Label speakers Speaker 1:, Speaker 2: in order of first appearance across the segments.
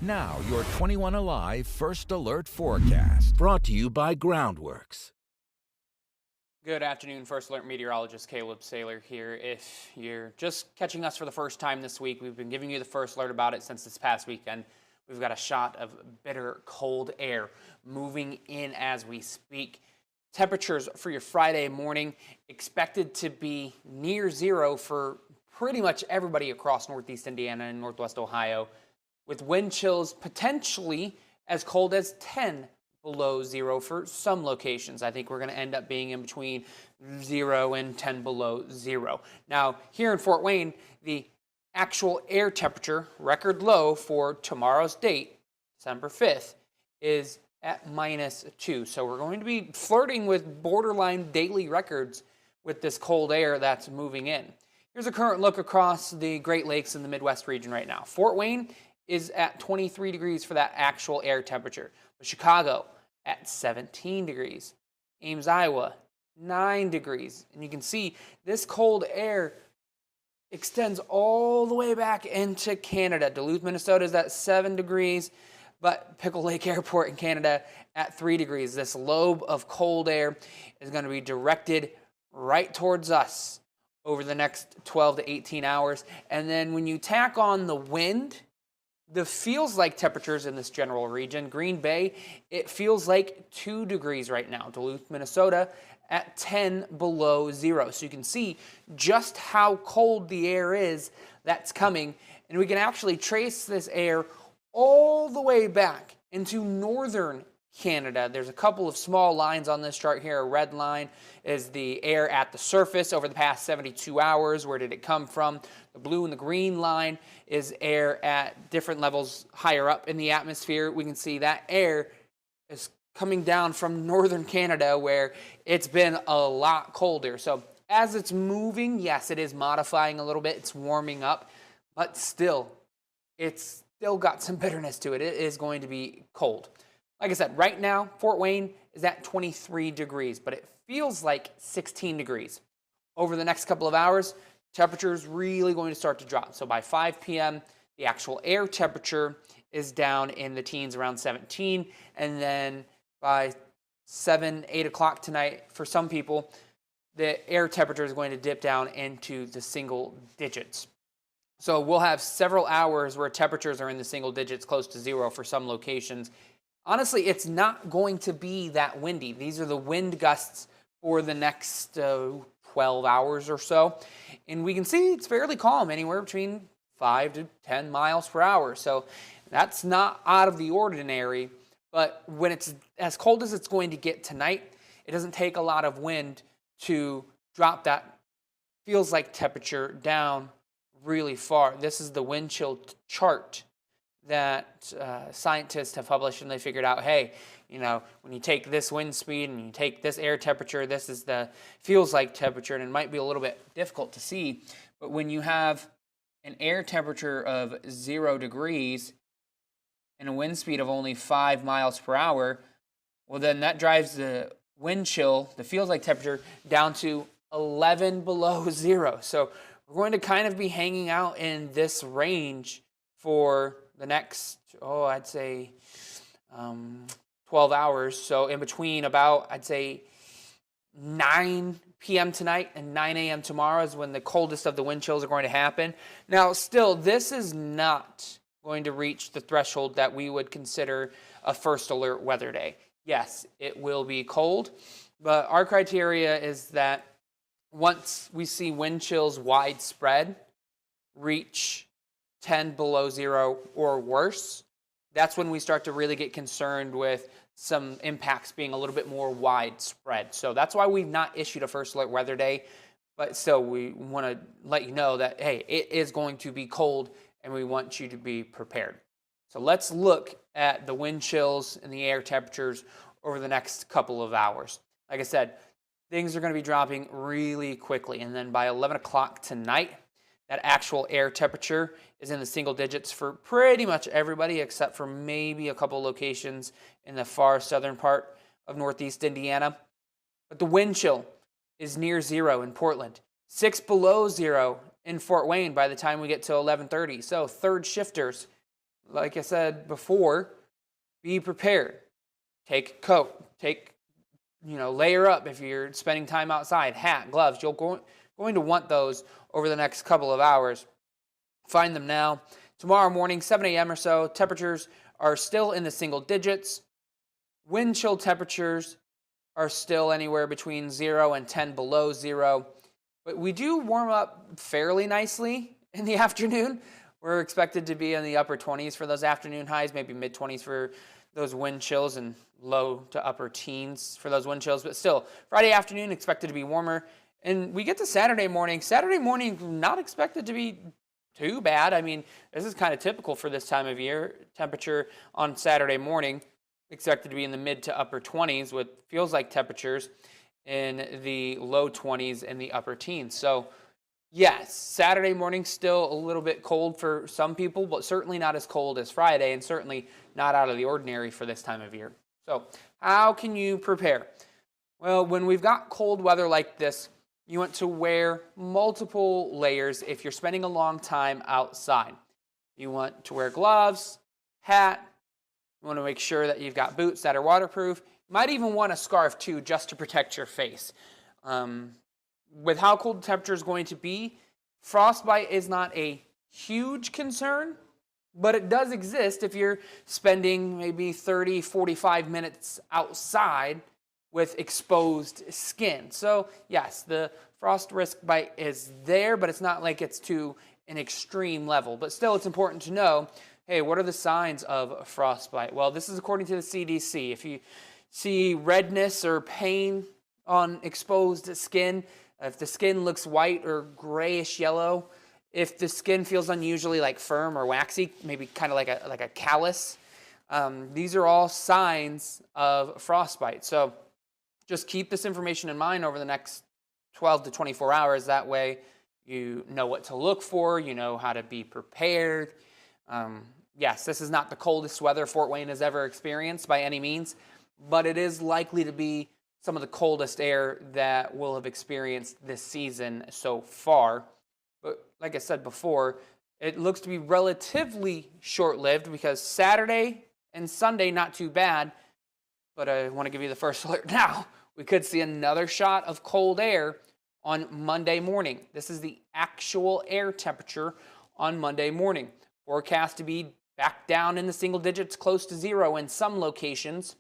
Speaker 1: Now, your 21Alive First Alert Forecast, brought to you by Groundworks.
Speaker 2: Good afternoon, First Alert meteorologist Caleb Saylor here. If you're just catching us for the first time this week, we've been giving you the first alert about it since this past weekend. We've got a shot of bitter cold air moving in as we speak. Temperatures for your Friday morning expected to be near zero for pretty much everybody across Northeast Indiana and Northwest Ohio, with wind chills potentially as cold as 10 below zero for some locations. I think we're going to end up being in between 0 and 10 below zero. Now, here in Fort Wayne, the actual air temperature, record low for tomorrow's date, December 5th, is at -2. So we're going to be flirting with borderline daily records with this cold air that's moving in. Here's a current look across the Great Lakes in the Midwest region right now. Fort Wayne is at 23 degrees for that actual air temperature. But Chicago at 17 degrees. Ames, Iowa, 9 degrees. And you can see this cold air extends all the way back into Canada. Duluth, Minnesota is at 7 degrees, but Pickle Lake Airport in Canada at 3 degrees. This lobe of cold air is going to be directed right towards us over the next 12 to 18 hours. And then when you tack on the wind, the feels like temperatures in this general region, Green Bay, it feels like 2 degrees right now. Duluth, Minnesota at 10 below zero. So you can see just how cold the air is that's coming. And we can actually trace this air all the way back into northern Canada. There's a couple of small lines on this chart here. A red line is the air at the surface over the past 72 hours. Where did it come from? The blue and the green line is air at different levels higher up in the atmosphere. We can see that air is coming down from northern Canada where it's been a lot colder. So as it's moving, yes, it is modifying a little bit. It's warming up, but still, it's still got some bitterness to it. It is going to be cold. Like I said, right now, Fort Wayne is at 23 degrees, but it feels like 16 degrees. Over the next couple of hours, temperature is really going to start to drop. So by 5 p.m., the actual air temperature is down in the teens, around 17. And then by 7, 8 o'clock tonight, for some people, the air temperature is going to dip down into the single digits. So we'll have several hours where temperatures are in the single digits, close to zero for some locations. Honestly, it's not going to be that windy. These are the wind gusts for the next 12 hours or so. And we can see it's fairly calm, anywhere between 5 to 10 miles per hour. So that's not out of the ordinary. But when it's as cold as it's going to get tonight, it doesn't take a lot of wind to drop that feels like temperature down really far. This is the wind chill chart that scientists have published, and they figured out, hey, you know, when you take this wind speed and you take this air temperature, this is the feels like temperature, and it might be a little bit difficult to see, but when you have an air temperature of 0 degrees and a wind speed of only 5 miles per hour, well, then that drives the wind chill, the feels like temperature, down to 11 below zero. So we're going to kind of be hanging out in this range for the next, I'd say 12 hours. So in between about, I'd say 9 p.m. tonight and 9 a.m. tomorrow is when the coldest of the wind chills are going to happen. Now, still, this is not going to reach the threshold that we would consider a first alert weather day. Yes, it will be cold, but our criteria is that once we see wind chills widespread reach 10 below zero or worse, that's when we start to really get concerned with some impacts being a little bit more widespread. So that's why we've not issued a first alert weather day, but still we want to let you know that, hey, it is going to be cold and we want you to be prepared. So let's look at the wind chills and the air temperatures over the next couple of hours. Like I said, things are going to be dropping really quickly, and then by 11 o'clock tonight, that actual air temperature is in the single digits for pretty much everybody except for maybe a couple locations in the far southern part of Northeast Indiana. But the wind chill is near zero in Portland, 6 below zero in Fort Wayne by the time we get to 11:30. So third shifters, like I said before, be prepared. Take a coat. Layer up if you're spending time outside. Hat, gloves. You're going to want those over the next couple of hours. Find them now. Tomorrow morning, 7 a.m. or so, temperatures are still in the single digits. Wind chill temperatures are still anywhere between 0 and 10 below 0. But we do warm up fairly nicely in the afternoon. We're expected to be in the upper 20s for those afternoon highs, maybe mid-20s for those wind chills, and low to upper teens for those wind chills. But still, Friday afternoon expected to be warmer. And we get to Saturday morning. Saturday morning not expected to be too bad. I mean, this is kind of typical for this time of year. Temperature on Saturday morning expected to be in the mid to upper 20s with feels like temperatures in the low 20s and the upper teens. So yes, Saturday morning still a little bit cold for some people, but certainly not as cold as Friday, and certainly not out of the ordinary for this time of year. So how can you prepare? Well, when we've got cold weather like this, you want to wear multiple layers if you're spending a long time outside. You want to wear gloves, hat. You want to make sure that you've got boots that are waterproof. You might even want a scarf too, just to protect your face. With how cold the temperature is going to be, frostbite is not a huge concern, but it does exist if you're spending maybe 30, 45 minutes outside with exposed skin. So yes, the frost risk bite is there, but it's not like it's to an extreme level. But still, it's important to know, hey, what are the signs of frostbite? Well, this is according to the CDC. If you see redness or pain on exposed skin, if the skin looks white or grayish yellow, if the skin feels unusually like firm or waxy, maybe kind of like a callus, these are all signs of frostbite. So just keep this information in mind over the next 12 to 24 hours. That way you know what to look for, you know how to be prepared. Yes, this is not the coldest weather Fort Wayne has ever experienced by any means, but it is likely to be some of the coldest air that we'll have experienced this season so far. But like I said before, it looks to be relatively short-lived because Saturday and Sunday, not too bad. But I want to give you the first alert now. We could see another shot of cold air on Monday morning. This is the actual air temperature on Monday morning. Forecast to be back down in the single digits, close to 0 in some locations.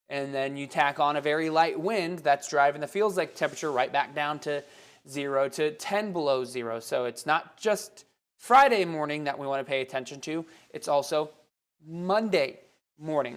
Speaker 2: And then you tack on a very light wind that's driving the feels like temperature right back down to 0 to 10 below 0. So it's not just Friday morning that we want to pay attention to. It's also Monday morning.